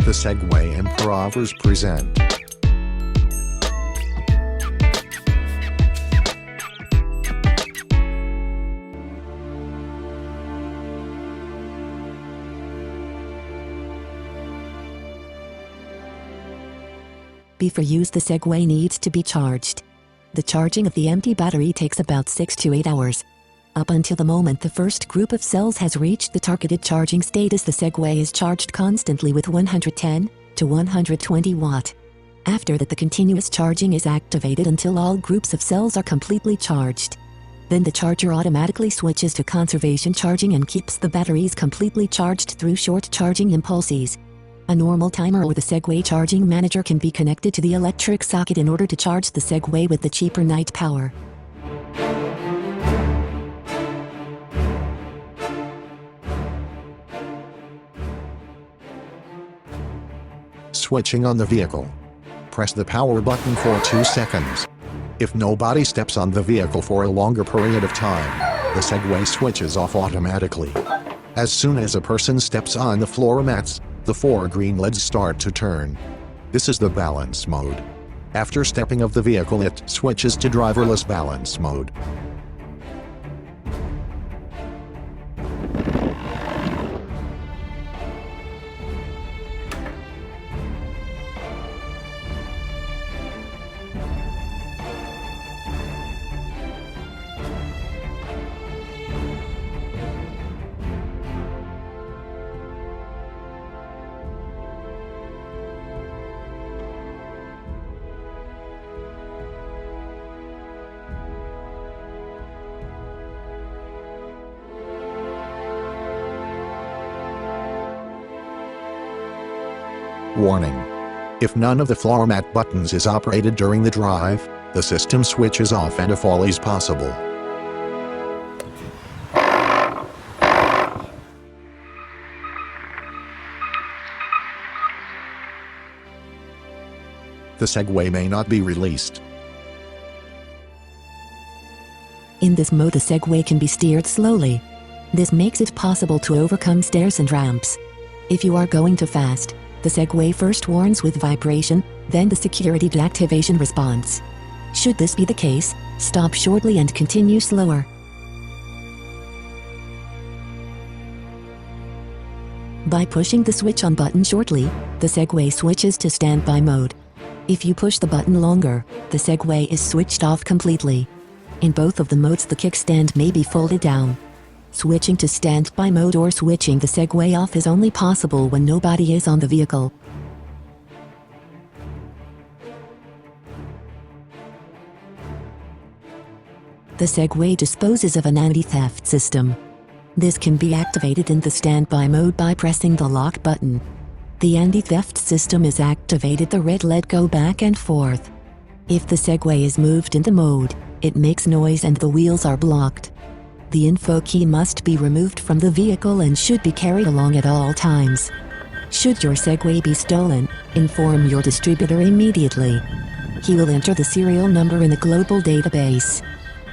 The Segway and SCHRAUBER present. Before use, the Segway needs to be charged. The charging of the empty battery takes about 6 to 8 hours. Up until the moment the first group of cells has reached the targeted charging status, the Segway is charged constantly with 110 to 120 watt. After that, the continuous charging is activated until all groups of cells are completely charged. Then the charger automatically switches to conservation charging and keeps the batteries completely charged through short charging impulses. A normal timer or the Segway charging manager can be connected to the electric socket in order to charge the Segway with the cheaper night power. Switching on the vehicle. Press the power button for 2 seconds. If nobody steps on the vehicle for a longer period of time, the Segway switches off automatically. As soon as a person steps on the floor mats, the 4 green LEDs start to turn. This is the balance mode. After stepping off the vehicle, it switches to driverless balance mode. Warning. If none of the floor mat buttons is operated during the drive, the system switches off and a fall is possible. The Segway may not be released. In this mode, the Segway can be steered slowly. This makes it possible to overcome stairs and ramps. If you are going too fast, the Segway first warns with vibration, then the security deactivation response. Should this be the case, stop shortly and continue slower. By pushing the switch on button shortly, the Segway switches to standby mode. If you push the button longer, the Segway is switched off completely. In both of the modes, the kickstand may be folded down. Switching to standby mode or switching the Segway off is only possible when nobody is on the vehicle. The Segway disposes of an anti-theft system. This can be activated in the standby mode by pressing the lock button. The anti-theft system is activated, the red LED go back and forth. If the Segway is moved in the mode, it makes noise and the wheels are blocked. The info key must be removed from the vehicle and should be carried along at all times. Should your Segway be stolen, inform your distributor immediately. He will enter the serial number in a global database.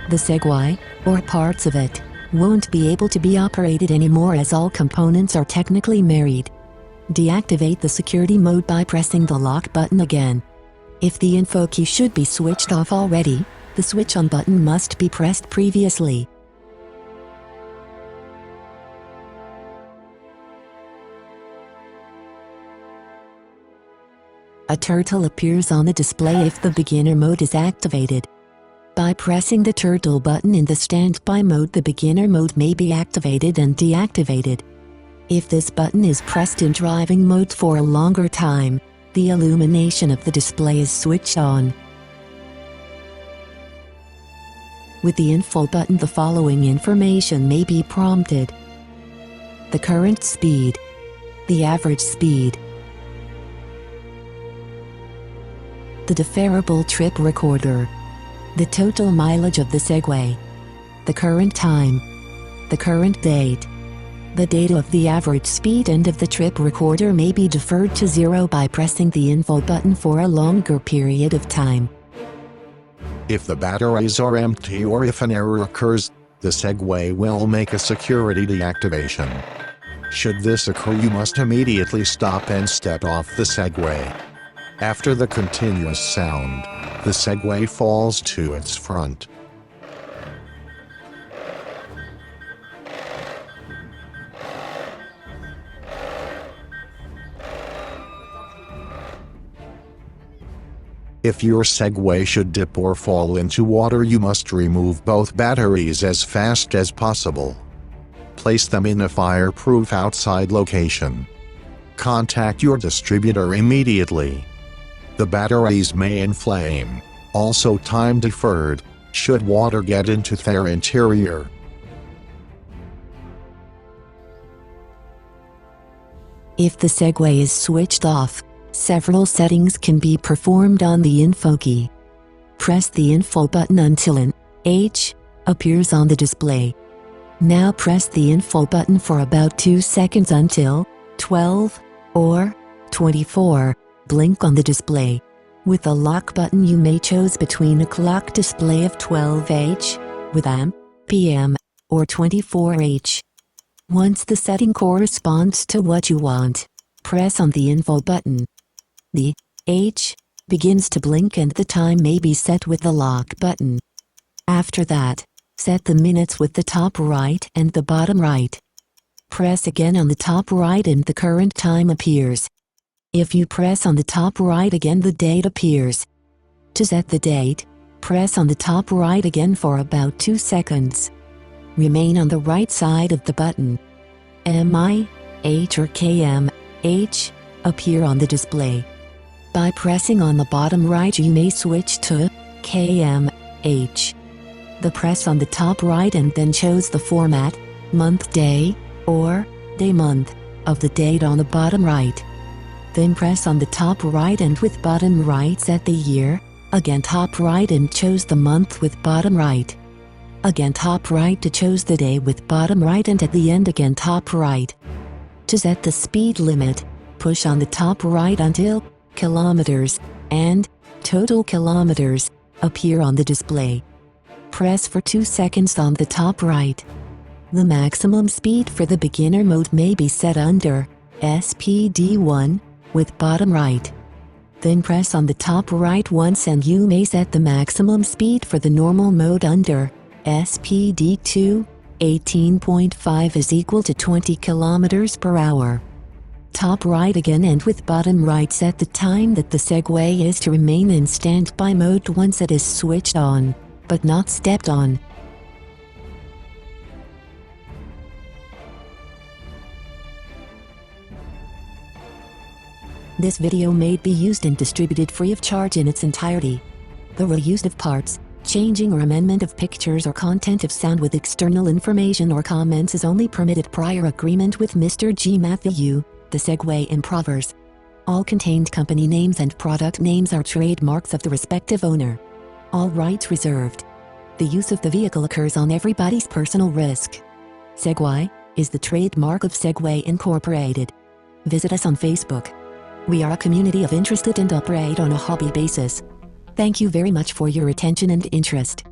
The Segway, or parts of it, won't be able to be operated anymore as all components are technically married. Deactivate the security mode by pressing the lock button again. If the info key should be switched off already, the switch on button must be pressed previously. A turtle appears on the display if the beginner mode is activated. By pressing the turtle button in the standby mode, the beginner mode may be activated and deactivated. If this button is pressed in driving mode for a longer time, the illumination of the display is switched on. With the info button, the following information may be prompted: the current speed, the average speed, the deferrable trip recorder, the total mileage of the Segway, the current time, the current date. The data of the average speed and of the trip recorder may be deferred to 0 by pressing the info button for a longer period of time. If the batteries are empty or if an error occurs, the Segway will make a security deactivation. Should this occur, you must immediately stop and step off the Segway. After the continuous sound, the Segway falls to its front. If your Segway should dip or fall into water, you must remove both batteries as fast as possible. Place them in a fireproof outside location. Contact your distributor immediately. The batteries may inflame, also time deferred, should water get into their interior. If the Segway is switched off, several settings can be performed on the info key. Press the info button until an H appears on the display. Now press the info button for about 2 seconds until 12 or 24 blink on the display. With the lock button, you may choose between a clock display of 12H with AM, PM, or 24H. Once the setting corresponds to what you want, press on the info button. The H begins to blink and the time may be set with the lock button. After that, set the minutes with the top right and the bottom right. Press again on the top right and the current time appears. If you press on the top right again, the date appears. To set the date, press on the top right again for about 2 seconds. Remain on the right side of the button. MI, H or KMH appear on the display. By pressing on the bottom right, you may switch to KMH. The press on the top right and then choose the format, month day, or day month, of the date on the bottom right. Then press on the top right and with bottom right set the year, again top right and choose the month with bottom right. Again top right to choose the day with bottom right, and at the end again top right. To set the speed limit, push on the top right until kilometers and total kilometers appear on the display. Press for 2 seconds on the top right. The maximum speed for the beginner mode may be set under SPD1 with bottom right. Then press on the top right once and you may set the maximum speed for the normal mode under SPD2. 18.5 is equal to 20 kilometers per hour. Top right again and with bottom right set the time that the Segway is to remain in standby mode once it is switched on, but not stepped on. This video may be used and distributed free of charge in its entirety. The reuse of parts, changing or amendment of pictures or content of sound with external information or comments is only permitted prior agreement with Mr. G. Matthew, the Segway improvers. All contained company names and product names are trademarks of the respective owner. All rights reserved. The use of the vehicle occurs on everybody's personal risk. Segway is the trademark of Segway Incorporated. Visit us on Facebook. We are a community of interested and operate on a hobby basis. Thank you very much for your attention and interest.